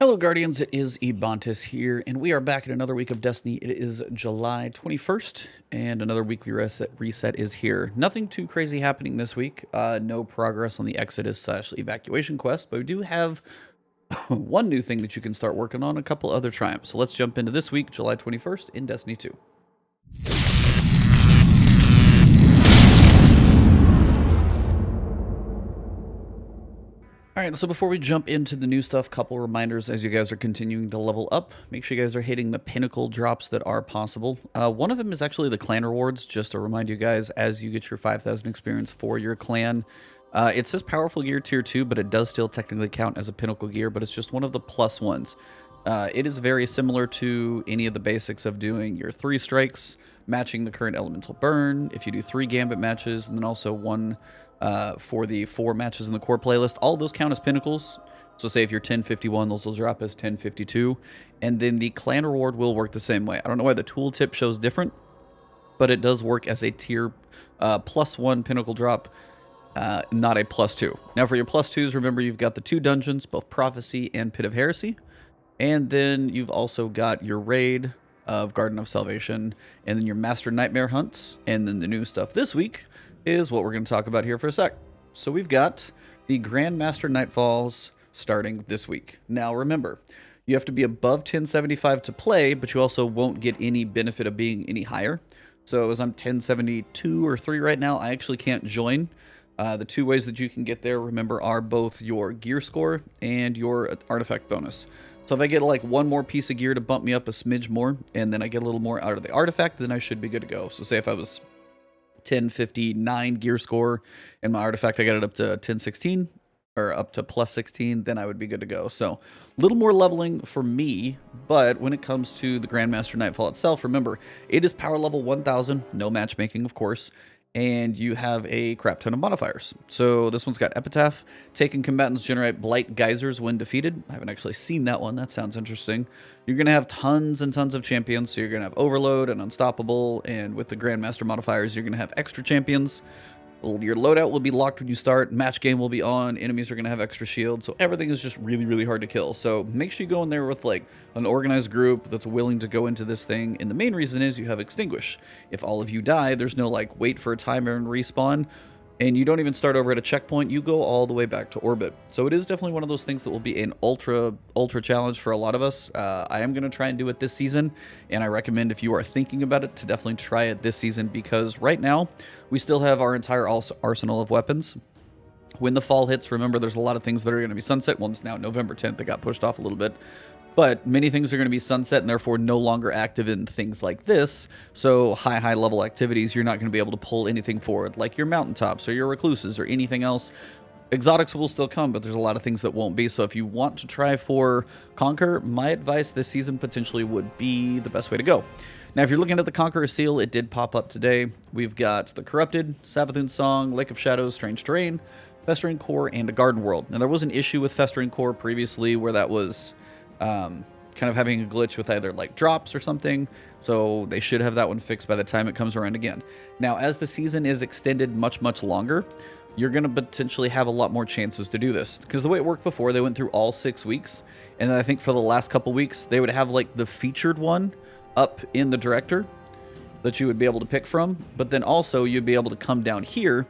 Hello Guardians, it is Ebontis here, and we are back in another week of Destiny. It is July 21st, and another weekly reset is here. Nothing too crazy happening this week, no progress on the Exodus/Evacuation quest, but we do have one new thing that you can start working on, a couple other triumphs. So let's jump into this week, July 21st, in Destiny 2. Alright, so before we jump into the new stuff, couple reminders as you guys are continuing to level up. Make sure you guys are hitting the Pinnacle drops that are possible. One of them is actually the clan rewards, just to remind you guys as you get your 5,000 experience for your clan. It says powerful gear tier 2, but it does still technically count as a Pinnacle gear, but it's just one of the plus ones. It is very similar to any of the basics of doing your 3 strikes, matching the current elemental burn, if you do 3 gambit matches, and then also one for the 4 matches in the core playlist. All of those count as pinnacles. So say if you're 1051, those will drop as 1052. And then the clan reward will work the same way. I don't know why the tooltip shows different, but it does work as a tier +1 pinnacle drop, not a +2. Now for your +2s, remember you've got the 2 dungeons, both Prophecy and Pit of Heresy. And then you've also got your raid of Garden of Salvation, and then your Master Nightmare hunts, and then the new stuff this week is what we're going to talk about here for a sec. So we've got the Grandmaster Nightfalls starting this week. Now remember, you have to be above 1075 to play, but you also won't get any benefit of being any higher. So as I'm 1072 or 3 right now, I actually can't join. The 2 ways that you can get there, remember, are both your gear score and your artifact bonus. So if I get like one more piece of gear to bump me up a smidge more, and then I get a little more out of the artifact, then I should be good to go. So say if I was 1059 gear score and my artifact I got it up to 1016 or up to +16, then I would be good to go. So a little more leveling for me, but when it comes to the Grandmaster Nightfall itself, remember it is power level 1000, no matchmaking of course, and you have a crap ton of modifiers. So this one's got Epitaph. Taken combatants generate blight geysers when defeated. I haven't actually seen that one. That sounds interesting. You're going to have tons and tons of champions. So you're going to have Overload and Unstoppable. And with the Grandmaster modifiers, you're going to have extra champions. Your loadout will be locked when you start. Match game will be on. Enemies are going to have extra shield. So everything is just really, really hard to kill. So make sure you go in there with like an organized group that's willing to go into this thing. And the main reason is you have Extinguish. If all of you die, there's no like wait for a timer and respawn. And you don't even start over at a checkpoint. You go all the way back to orbit. So it is definitely one of those things that will be an ultra challenge for a lot of us. I am going to try and do it this season. And I recommend if you are thinking about it to definitely try it this season. Because right now, we still have our entire arsenal of weapons. When the fall hits, remember there's a lot of things that are going to be sunset. Well, it's now November 10th. It got pushed off a little bit. But many things are going to be sunset and therefore no longer active in things like this. So high level activities, you're not going to be able to pull anything forward, like your mountaintops or your recluses or anything else. Exotics will still come, but there's a lot of things that won't be. So if you want to try for Conquer, my advice this season potentially would be the best way to go. Now, if you're looking at the Conqueror Seal, it did pop up today. We've got the Corrupted, Savathun Song, Lake of Shadows, Strange Terrain, Festering Core, and a Garden World. Now, there was an issue with Festering Core previously where that was kind of having a glitch with either like drops or something, so they should have that one fixed by the time it comes around again. Now, as the season is extended much longer, you're going to potentially have a lot more chances to do this, because the way it worked before, they went through all 6 weeks, and then I think for the last couple weeks they would have like the featured one up in the director that you would be able to pick from, but then also you'd be able to come down here.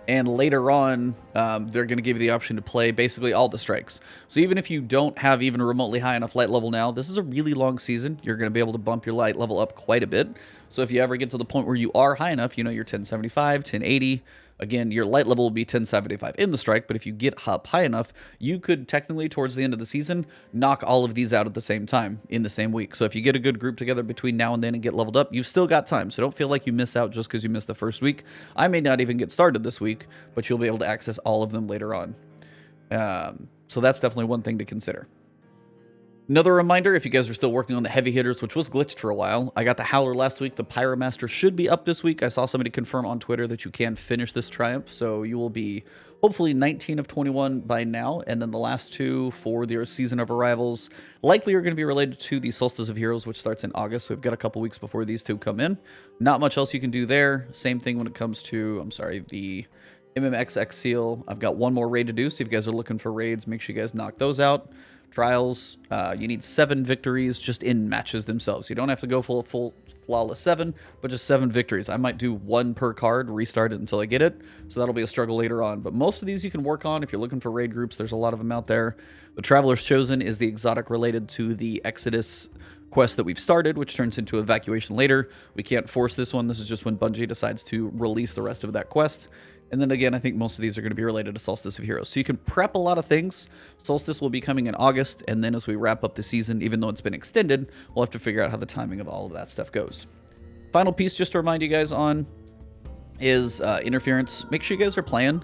And later on, they're going to give you the option to play basically all the strikes. So even if you don't have even a remotely high enough light level now, this is a really long season. You're going to be able to bump your light level up quite a bit. So if you ever get to the point where you are high enough, you know, you're 1075, 1080. Again, your light level will be 1075 in the strike, but if you get up high enough, you could technically, towards the end of the season, knock all of these out at the same time in the same week. So if you get a good group together between now and then and get leveled up, you've still got time. So don't feel like you miss out just because you missed the first week. I may not even get started this week, but you'll be able to access all of them later on. So that's definitely one thing to consider. Another reminder, if you guys are still working on the heavy hitters, which was glitched for a while, I got the Howler last week. The Pyromaster should be up this week. I saw somebody confirm on Twitter that you can finish this triumph, so you will be hopefully 19 of 21 by now, and then the last 2 for their Season of Arrivals likely are going to be related to the Solstice of Heroes, which starts in August, so we've got a couple weeks before these 2 come in. Not much else you can do there. Same thing when it comes to, the MMXX Seal. I've got one more raid to do, so if you guys are looking for raids, make sure you guys knock those out. trials. You need 7 victories just in matches themselves. You don't have to go full flawless 7, but just 7 victories. I might do 1 per card, restart it until I get it, so that'll be a struggle later on. But most of these you can work on if you're looking for raid groups. There's a lot of them out there. The Traveler's Chosen is the exotic related to the Exodus quest that we've started, which turns into Evacuation later. We can't force this one. This is just when Bungie decides to release the rest of that quest. And then again, I think most of these are going to be related to Solstice of Heroes. So you can prep a lot of things. Solstice will be coming in August, and then as we wrap up the season, even though it's been extended, we'll have to figure out how the timing of all of that stuff goes. Final piece just to remind you guys on is interference. Make sure you guys are playing.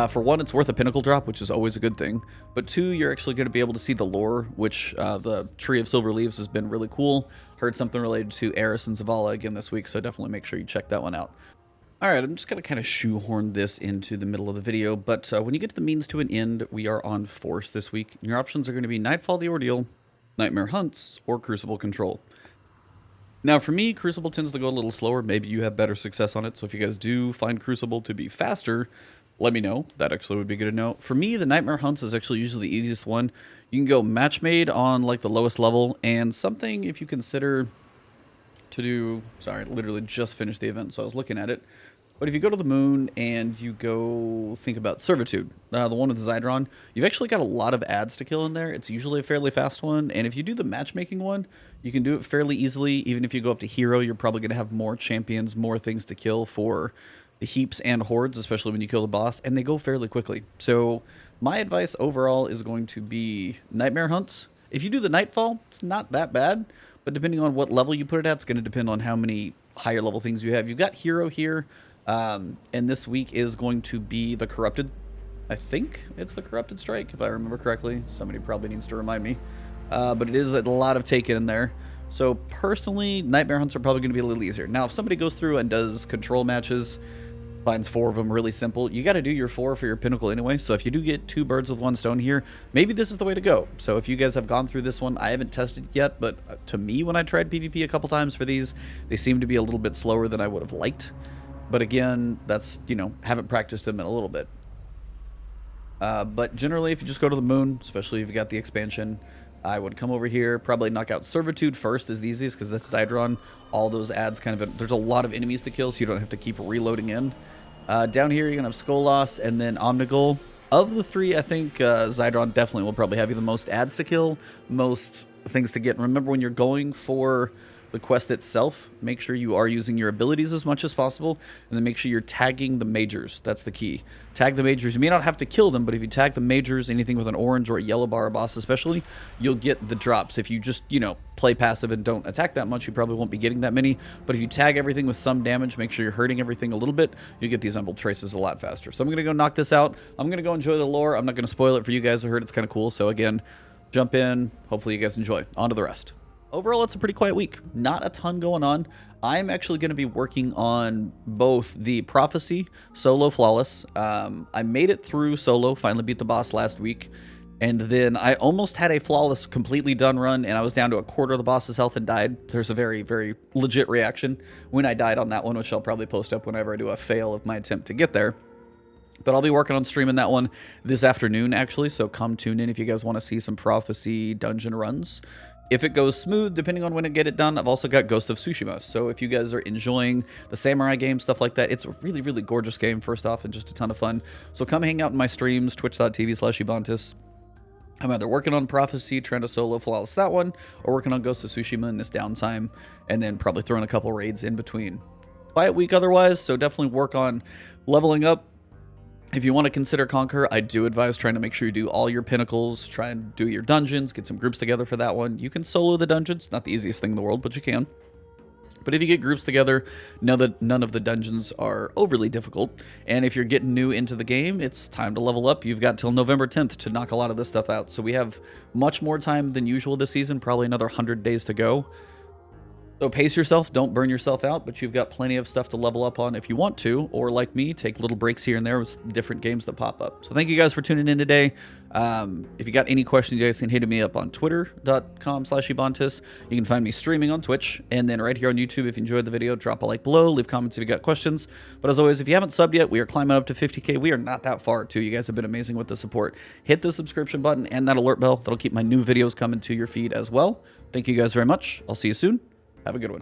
For one, it's worth a Pinnacle drop, which is always a good thing. But two, you're actually going to be able to see the lore, which the Tree of Silver Leaves has been really cool. Heard something related to Eris and Zavala again this week, so definitely make sure you check that one out. Alright, I'm just going to kind of shoehorn this into the middle of the video, but when you get to the means to an end, we are on Force this week. Your options are going to be Nightfall the Ordeal, Nightmare Hunts, or Crucible Control. Now for me, Crucible tends to go a little slower. Maybe you have better success on it, so if you guys do find Crucible to be faster, let me know. That actually would be good to know. For me, the Nightmare Hunts is actually usually the easiest one. You can go match made on like the lowest level, and something if you consider to do... Sorry, I literally just finished the event, so I was looking at it. But if you go to the moon and you go think about Servitude, the one with the Zydron, you've actually got a lot of ads to kill in there. It's usually a fairly fast one. And if you do the matchmaking one, you can do it fairly easily. Even if you go up to Hero, you're probably going to have more champions, more things to kill for the heaps and hordes, especially when you kill the boss. And they go fairly quickly. So my advice overall is going to be Nightmare Hunts. If you do the Nightfall, it's not that bad. But depending on what level you put it at, it's going to depend on how many higher level things you have. You've got Hero here. And this week is going to be the Corrupted. I think it's the Corrupted Strike, if I remember correctly. Somebody probably needs to remind me. But it is a lot of taken in there. So personally, Nightmare Hunts are probably going to be a little easier. Now, if somebody goes through and does control matches, finds 4 of them really simple, you got to do your 4 for your Pinnacle anyway. So if you do get 2 birds with 1 stone here, maybe this is the way to go. So if you guys have gone through this one, I haven't tested yet, but to me, when I tried PvP a couple times for these, they seem to be a little bit slower than I would have liked. But again, that's, you know, haven't practiced them in a little bit. But generally, if you just go to the moon, especially if you got the expansion, I would come over here, probably knock out Servitude first is the easiest because that's Zydron. All those ads kind of, there's a lot of enemies to kill, so you don't have to keep reloading in. Down here, you're going to have Skolas and then Omnigul. Of the 3, I think Zydron definitely will probably have you the most ads to kill, most things to get. And remember, when you're going for the quest itself, make sure you are using your abilities as much as possible, and then make sure you're tagging the majors. That's the key. Tag the majors. You may not have to kill them, but if you tag the majors, anything with an orange or a yellow bar boss especially, you'll get the drops. If you just, you know, play passive and don't attack that much, you probably won't be getting that many. But if you tag everything with some damage, make sure you're hurting everything a little bit, you get these Emerald Traces a lot faster. So I'm going to go knock this out. I'm going to go enjoy the lore. I'm not going to spoil it for you guys. I heard it's kind of cool. So again, jump in. Hopefully you guys enjoy. On to the rest. Overall, it's a pretty quiet week. Not a ton going on. I'm actually going to be working on both the Prophecy, Solo Flawless. I made it through Solo, finally beat the boss last week. And then I almost had a Flawless completely done run, and I was down to a quarter of the boss's health and died. There's a very, very legit reaction when I died on that one, which I'll probably post up whenever I do a fail of my attempt to get there. But I'll be working on streaming that one this afternoon, actually, so come tune in if you guys want to see some Prophecy dungeon runs. If it goes smooth, depending on when I get it done, I've also got Ghost of Tsushima. So if you guys are enjoying the samurai game, stuff like that, it's a really, really gorgeous game, first off, and just a ton of fun. So come hang out in my streams, twitch.tv/Ebontis. I'm either working on Prophecy, trying to solo flawless that one, or working on Ghost of Tsushima in this downtime, and then probably throwing a couple raids in between. Quiet week otherwise, so definitely work on leveling up. If you want to consider Conqueror, I do advise trying to make sure you do all your Pinnacles, try and do your dungeons, get some groups together for that one. You can solo the dungeons, not the easiest thing in the world, but you can. But if you get groups together, know that none of the dungeons are overly difficult. And if you're getting new into the game, it's time to level up. You've got till November 10th to knock a lot of this stuff out. So we have much more time than usual this season, probably another 100 days to go. So pace yourself, don't burn yourself out, but you've got plenty of stuff to level up on if you want to, or like me, take little breaks here and there with different games that pop up. So thank you guys for tuning in today. If you got any questions, you guys can hit me up on twitter.com/Ebontis. You can find me streaming on Twitch, and then right here on YouTube. If you enjoyed the video, drop a like below, leave comments if you got questions. But as always, if you haven't subbed yet, we are climbing up to 50K. We are not that far too. You guys have been amazing with the support. Hit the subscription button and that alert bell. That'll keep my new videos coming to your feed as well. Thank you guys very much. I'll see you soon. Have a good one.